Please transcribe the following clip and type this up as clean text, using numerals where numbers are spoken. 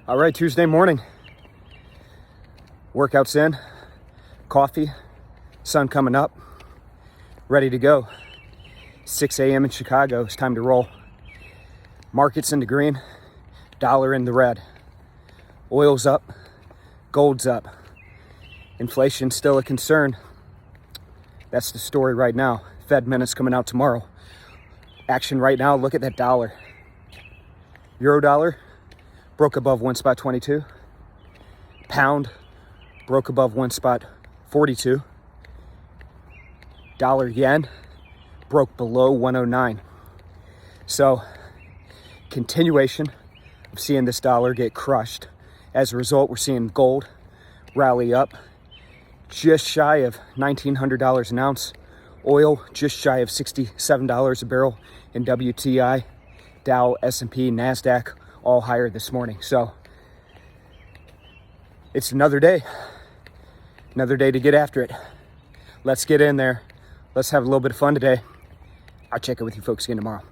All right, Tuesday morning. Workouts in, coffee, sun coming up, ready to go. 6 a.m. in Chicago, it's time to roll. Markets in the green, dollar in the red. Oil's up, gold's up. Inflation's still a concern. That's the story right now. Fed minutes coming out tomorrow. Action right now, look at that dollar. Euro dollar broke above 1 spot 22. Pound broke above 1 spot 42. Dollar yen broke below 109. So continuation of seeing this dollar get crushed. As a result, we're seeing gold rally up just shy of $1,900 an ounce. Oil just shy of $67 a barrel. And WTI, Dow, S&P, NASDAQ all higher this morning. So it's another day to get after it. Let's get in there. Let's have a little bit of fun today. I'll check in with you folks again tomorrow.